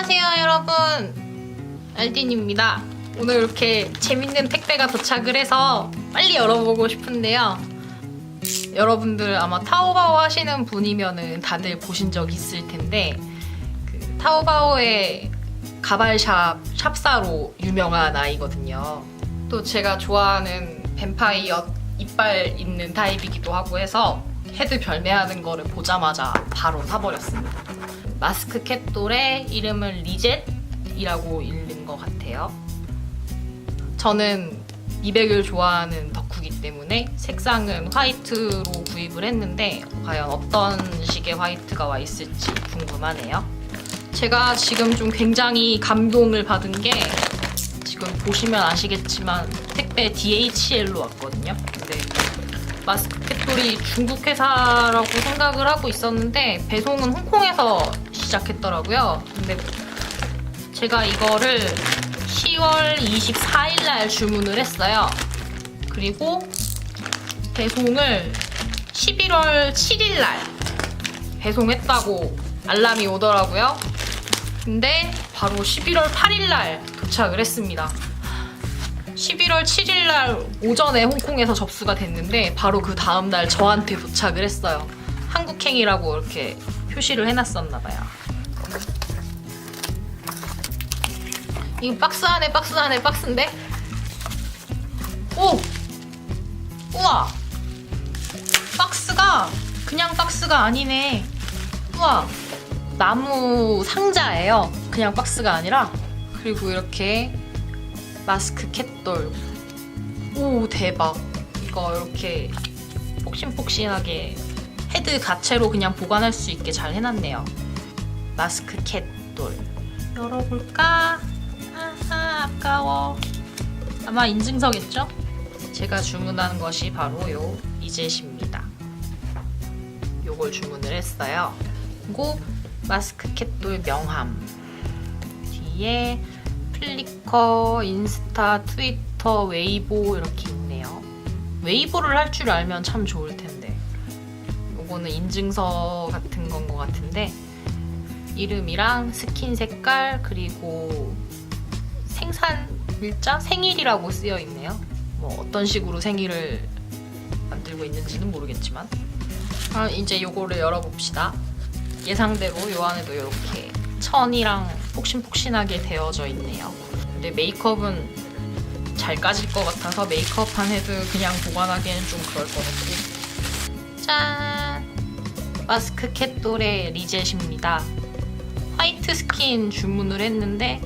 안녕하세요 여러분, 알딘입니다. 오늘 이렇게 재밌는 택배가 도착을 해서 빨리 열어보고 싶은데요. 여러분들 아마 타오바오 하시는 분이면은 다들 보신 적 있을 텐데, 그 타오바오의 가발샵 샵사로 유명한 아이거든요. 또 제가 좋아하는 뱀파이어 이빨 있는 타입이기도 하고 해서 헤드 별매하는 거를 보자마자 바로 사버렸습니다. 마스크 캣돌의 이름은 리젯이라고 읽는 것 같아요. 저는 미백을 좋아하는 덕후기 때문에 색상은 화이트로 구입을 했는데 과연 어떤 식의 화이트가 와 있을지 궁금하네요. 제가 지금 좀 굉장히 감동을 받은 게, 지금 보시면 아시겠지만 택배 DHL로 왔거든요. 근데 마스크 캣돌이 중국 회사라고 생각을 하고 있었는데 배송은 홍콩에서 시작했더라고요. 근데 제가 이거를 10월 24일 날 주문을 했어요. 그리고 배송을 11월 7일 날 배송했다고 알람이 오더라고요. 근데 바로 11월 8일 날 도착을 했습니다. 11월 7일 날 오전에 홍콩에서 접수가 됐는데 바로 그 다음날 저한테 도착을 했어요. 한국행이라고 이렇게 표시를 해놨었나봐요. 이거 박스 안에 박스인데? 오! 우와! 박스가 그냥 박스가 아니네. 우와! 나무 상자예요. 그냥 박스가 아니라. 그리고 이렇게 마스크 캣돌. 오, 대박. 이거 이렇게 폭신폭신하게 헤드 가채로 그냥 보관할 수 있게 잘 해놨네요. 마스크 캣돌. 열어볼까? 아하, 아까워. 아마 인증서겠죠? 제가 주문한 것이 바로 요 리젯입니다. 요걸 주문을 했어요. 그리고 마스크 캣돌 명함. 뒤에 플리커, 인스타, 트위터, 웨이보 이렇게 있네요. 웨이보를 할 줄 알면 참 좋을 텐데. 요거는 인증서 같은 건 것 같은데, 이름이랑 스킨 색깔, 그리고 생산 일자? 생일이라고 쓰여 있네요. 뭐 어떤 식으로 생일을 만들고 있는지는 모르겠지만. 이제 요거를 열어봅시다. 예상대로 요 안에도 이렇게 천이랑 폭신폭신하게 되어져 있네요. 근데 메이크업은 잘 까질 것 같아서 메이크업한 헤드 그냥 보관하기에는 좀 그럴 것 같고. 짠! 마스크 캣돌의 리젯입니다. 화이트 스킨 주문을 했는데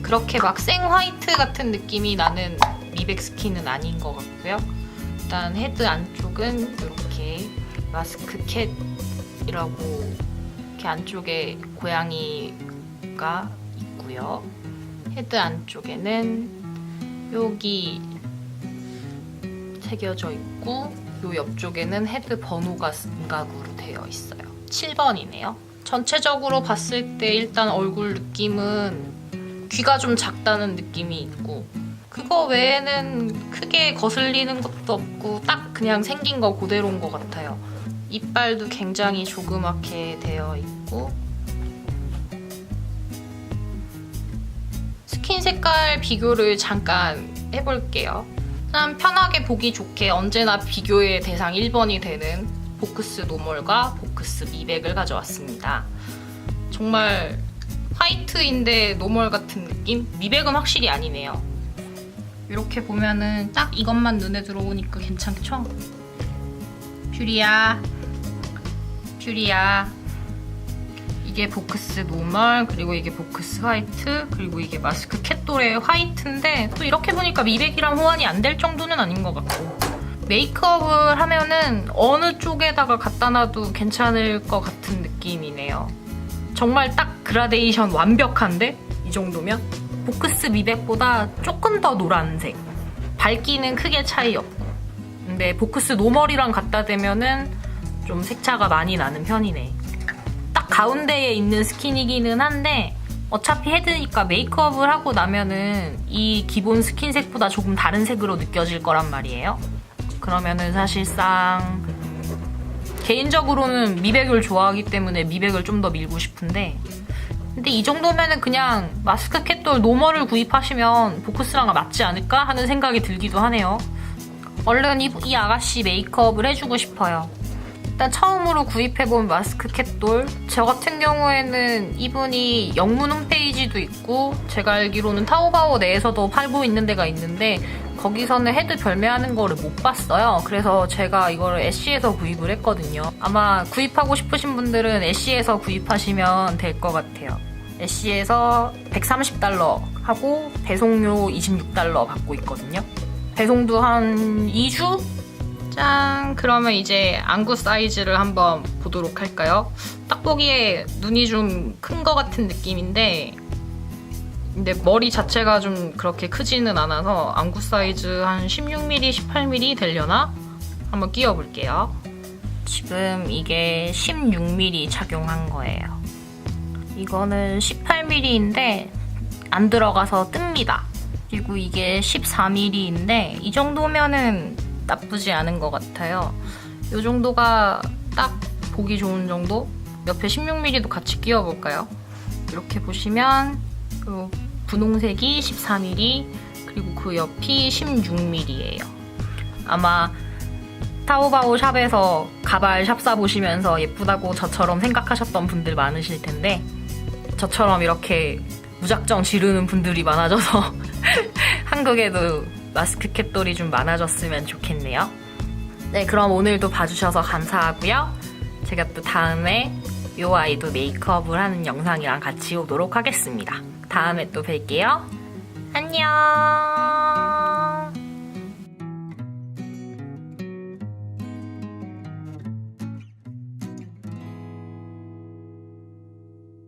그렇게 막 생 화이트 같은 느낌이 나는 미백 스킨은 아닌 것 같고요. 일단 헤드 안쪽은 이렇게 마스크 캣이라고 이렇게 안쪽에 고양이가 있고요. 헤드 안쪽에는 여기 새겨져 있고, 요 옆쪽에는 헤드 번호가 음각으로 되어 있어요. 7번이네요. 전체적으로 봤을 때 일단 얼굴 느낌은 귀가 좀 작다는 느낌이 있고, 그거 외에는 크게 거슬리는 것도 없고 딱 그냥 생긴 거 그대로인 것 같아요. 이빨도 굉장히 조그맣게 되어 있고, 스킨 색깔 비교를 잠깐 해볼게요. 참 편하게 보기 좋게 언제나 비교의 대상 1번이 되는 보크스 노멀과 보크스 미백을 가져왔습니다. 정말 화이트인데 노멀 같은 느낌? 미백은 확실히 아니네요. 이렇게 보면은 딱 이것만 눈에 들어오니까 괜찮죠? 퓨리야. 이게 보크스 노멀, 그리고 이게 보크스 화이트, 그리고 이게 마스크 캣돌의 화이트인데, 또 이렇게 보니까 미백이랑 호환이 안 될 정도는 아닌 것 같고, 메이크업을 하면은 어느 쪽에다가 갖다 놔도 괜찮을 것 같은 느낌이네요. 정말 딱 그라데이션 완벽한데? 이 정도면? 보크스 미백보다 조금 더 노란색. 밝기는 크게 차이 없고. 근데 보크스 노멀이랑 갖다 대면은 좀 색차가 많이 나는 편이네. 딱 가운데에 있는 스킨이기는 한데, 어차피 헤드니까 메이크업을 하고 나면은 이 기본 스킨색보다 조금 다른 색으로 느껴질 거란 말이에요. 그러면은 사실상 개인적으로는 미백을 좋아하기 때문에 미백을 좀 더 밀고 싶은데, 근데 이 정도면은 그냥 마스크 캣돌 노멀을 구입하시면 보크스랑 맞지 않을까 하는 생각이 들기도 하네요. 얼른 이 아가씨 메이크업을 해주고 싶어요. 일단 처음으로 구입해본 마스크 캣돌. 저 같은 경우에는 이분이 영문 홈페이지도 있고 제가 알기로는 타오바오 내에서도 팔고 있는 데가 있는데 거기서는 헤드 별매하는 거를 못 봤어요. 그래서 제가 이거를 애쉬에서 구입을 했거든요. 아마 구입하고 싶으신 분들은 애쉬에서 구입하시면 될 것 같아요. 애쉬에서 130달러 하고 배송료 26달러 받고 있거든요. 배송도 한 2주? 짠! 그러면 이제 안구 사이즈를 한번 보도록 할까요? 딱 보기에 눈이 좀 큰 것 같은 느낌인데 근데 머리 자체가 좀 그렇게 크지는 않아서 안구 사이즈 한 16mm, 18mm 되려나? 한번 끼워볼게요. 지금 이게 16mm 착용한 거예요. 이거는 18mm인데 안 들어가서 뜹니다. 그리고 이게 14mm인데 이 정도면은 나쁘지 않은 것 같아요. 이 정도가 딱 보기 좋은 정도? 옆에 16mm도 같이 끼워볼까요? 이렇게 보시면 요 분홍색이 14mm 그리고 그 옆이 16mm예요. 아마 타오바오 샵에서 가발 샵 사보시면서 예쁘다고 저처럼 생각하셨던 분들 많으실 텐데 저처럼 이렇게 무작정 지르는 분들이 많아져서 한국에도 마스크 캣돌이 좀 많아졌으면 좋겠네요. 네, 그럼 오늘도 봐주셔서 감사하고요. 제가 또 다음에 이 아이도 메이크업을 하는 영상이랑 같이 오도록 하겠습니다. 다음에 또 뵐게요. 안녕.